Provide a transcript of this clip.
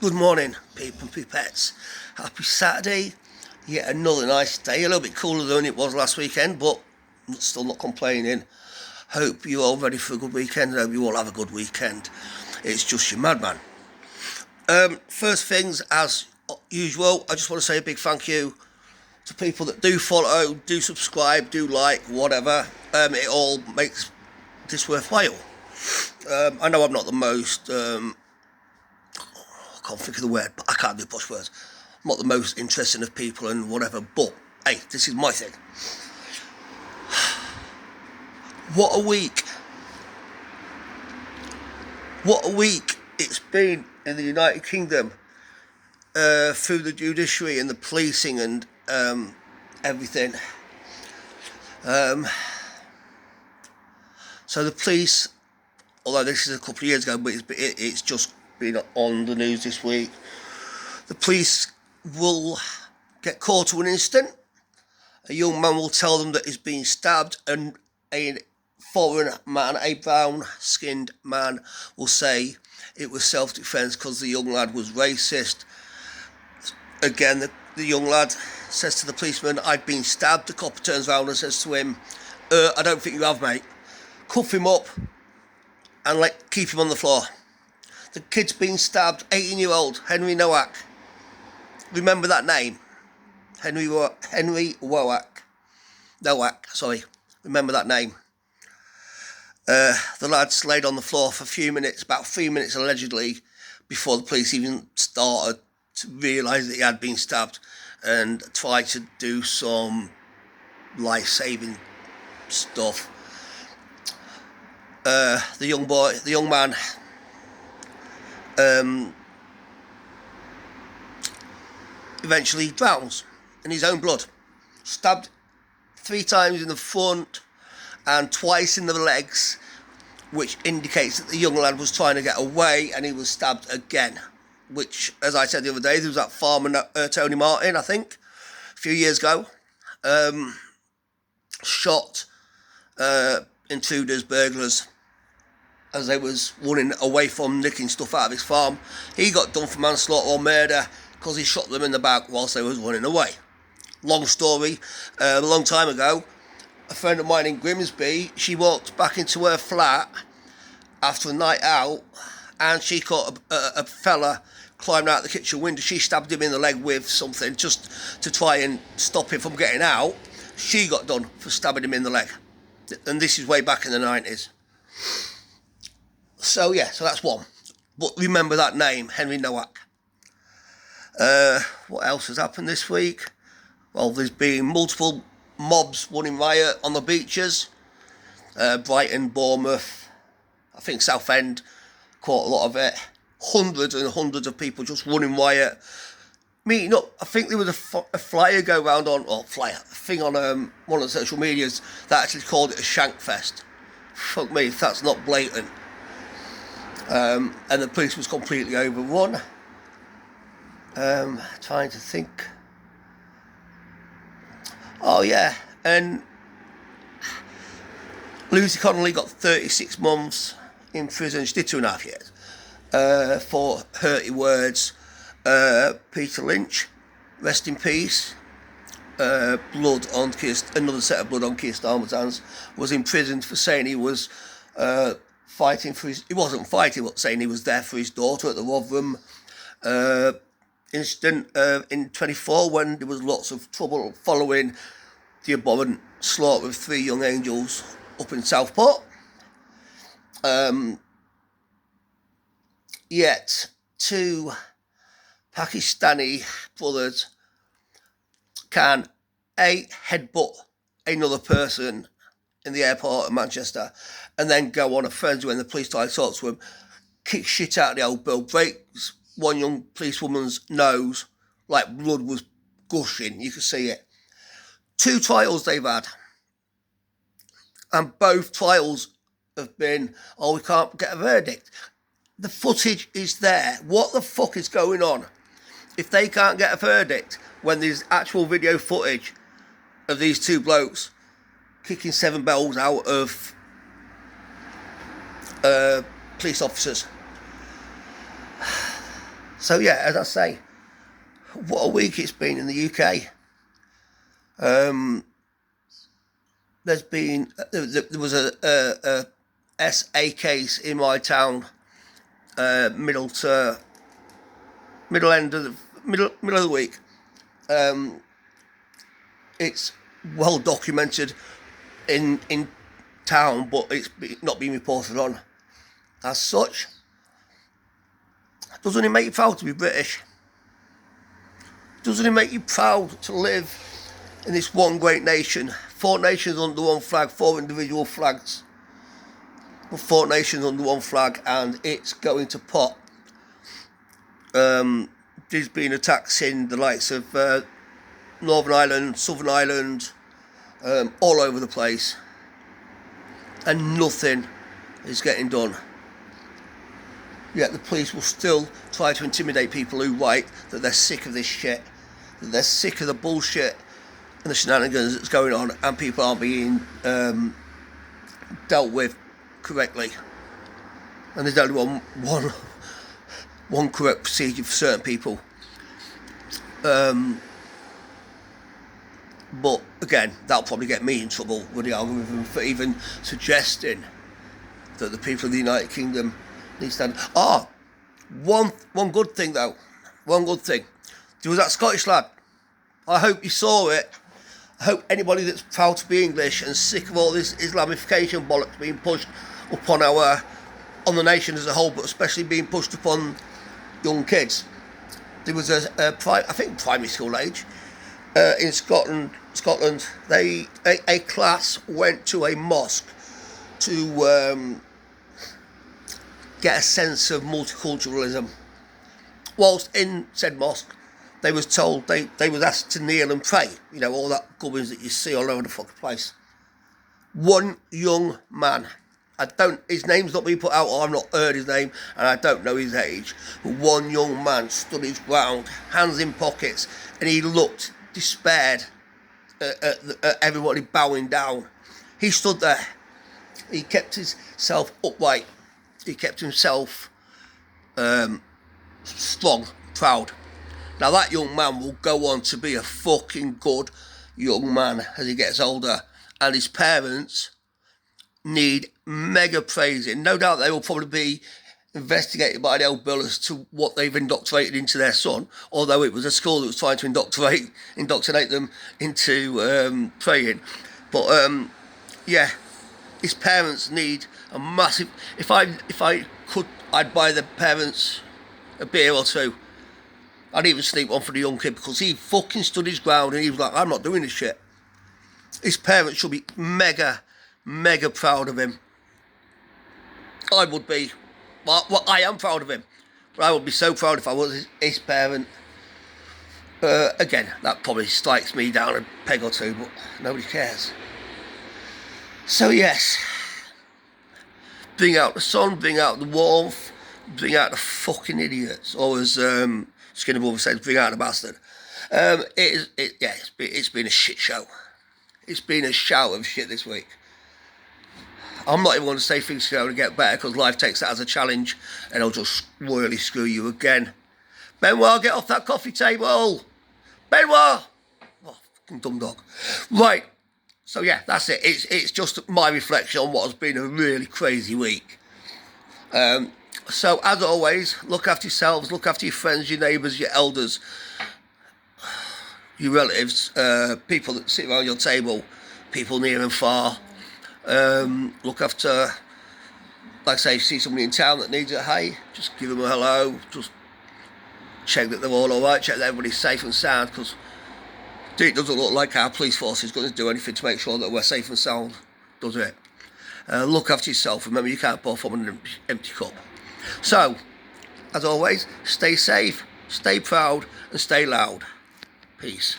Good morning, people and pipettes. Happy Saturday. Yet another nice day. A little bit cooler than it was last weekend, but still not complaining. Hope you're all ready for a good weekend. Hope you all have a good weekend. It's just your madman. First things, as usual, I just want to say a big thank you to people that do follow, do subscribe, do like, whatever. It all makes this worthwhile. I know I'm not the most... I can't think of the word, but I can't do posh words. I'm not the most interesting of people and whatever, but hey, this is my thing. What a week. What a week it's been in the United Kingdom, through the judiciary and the policing and everything. So the police, although this is a couple of years ago, but it's just been on the news this week. The police will get called to an incident. A young man will tell them that he's been stabbed, and a foreign man, a brown-skinned man, will say it was self-defence because the young lad was racist. Again, the young lad says to the policeman, "I've been stabbed." The cop turns around and says to him, "I don't think you have, mate." Cuff him up and keep him on the floor. The kid's been stabbed, 18-year-old Henry Nowak. Remember that name? Henry Nowak, sorry. Remember that name. The lad's laid on the floor for a few minutes, about 3 minutes allegedly, before the police even started to realise that he had been stabbed and tried to do some life-saving stuff. The young man, eventually drowns in his own blood. Stabbed 3 times in the front and twice in the legs, which indicates that the young lad was trying to get away and he was stabbed again. Which, as I said the other day, there was that farmer, Tony Martin, I think, a few years ago, shot intruders, burglars, as they was running away from nicking stuff out of his farm. He got done for manslaughter or murder because he shot them in the back whilst they was running away. Long story. A long time ago, a friend of mine in Grimsby, she walked back into her flat after a night out and she caught a fella climbing out the kitchen window. She stabbed him in the leg with something just to try and stop him from getting out. She got done for stabbing him in the leg. And this is way back in the 90s. So yeah, so that's one. But remember that name, Henry Nowak. What else has happened this week? Well, there's been multiple mobs running riot on the beaches. Brighton, Bournemouth, I think Southend caught a lot of it. Hundreds and hundreds of people just running riot. Meeting up, I think there was a flyer go round on, a thing on one of the social medias that actually called it a shank fest. Fuck me if that's not blatant. And the police was completely overrun. Trying to think. Oh yeah, and Lucy Connolly got 36 months in prison. She did 2.5 years for hurty words. Peter Lynch, rest in peace. Blood on another set of blood on Keir Starmer's hands. Was imprisoned for saying he was fighting for his... He wasn't fighting, but saying he was there for his daughter at the Rotherham incident in 24, when there was lots of trouble following the abhorrent slaughter of 3 young angels up in Southport. Yet 2 Pakistani brothers can headbutt another person in the airport of Manchester and then go on a frenzy when the police try to talk to him, kick shit out of the old bill, breaks one young policewoman's nose, like blood was gushing, you could see it. 2 trials they've had, and both trials have been, we can't get a verdict. The footage is there. What the fuck is going on? If they can't get a verdict when there's actual video footage of these 2 blokes kicking 7 bells out of police officers. So yeah, as I say, what a week it's been in the UK. There was a SA case in my town, middle of the week. It's well documented in town, but it's not been reported on as such. Doesn't it make you proud to be British? Doesn't it make you proud to live in this one great nation? 4 nations under one flag, 4 individual flags, but 4 nations under one flag, and it's going to pot. There's been attacks in the likes of Northern Ireland, Southern Ireland, all over the place, and nothing is getting done. Yet the police will still try to intimidate people who write that they're sick of this shit, that they're sick of the bullshit and the shenanigans that's going on, and people aren't being dealt with correctly. And there's only one correct procedure for certain people. But again, that'll probably get me in trouble with the algorithm for even suggesting that the people of the United Kingdom need to stand. One good thing though. One good thing. There was that Scottish lad. I hope you saw it. I hope anybody that's proud to be English and sick of all this Islamification bollocks being pushed upon on the nation as a whole, but especially being pushed upon young kids. There was I think primary school age, in Scotland. A class went to a mosque to get a sense of multiculturalism. Whilst in said mosque, they was told they was asked to kneel and pray. You know, all that gubbins that you see all over the fucking place. One young man, his name's not been put out, or I've not heard his name, and I don't know his age, but one young man stood his ground, hands in pockets, and he looked despaired at everybody bowing down. He stood there. He kept himself upright. He kept himself strong, proud. Now that young man will go on to be a fucking good young man as he gets older, and his parents need mega praising. No doubt they will probably be investigated by the old bill as to what they've indoctrinated into their son, although it was a school that was trying to indoctrinate them into praying. But yeah, his parents need a massive. If I could, I'd buy the parents a beer or two. I'd even sneak one for the young kid, because he fucking stood his ground and he was like, I'm not doing this shit. His parents should be mega proud of him. I would be. Well, I am proud of him, but I would be so proud if I was his parent. Again, that probably strikes me down a peg or two, but nobody cares. So yes, bring out the sun, bring out the warmth, bring out the fucking idiots, or as Skinner Brother says, bring out the bastard. It's been a shit show. It's been a shower of shit this week. I'm not even going to say things are going to get better, because life takes that as a challenge and it'll just royally screw you again. Benoit, get off that coffee table. Benoit! Oh, fucking dumb dog. Right, so yeah, that's it. It's just my reflection on what has been a really crazy week. So as always, look after yourselves, look after your friends, your neighbours, your elders, your relatives, people that sit around your table, people near and far. Look after, like I say, see somebody in town that needs a hey, just give them a hello, just check that they're all alright, check that everybody's safe and sound, because it doesn't look like our police force is going to do anything to make sure that we're safe and sound, does it? Look after yourself. Remember, you can't pour from an empty cup. So, as always, stay safe, stay proud, and stay loud. Peace.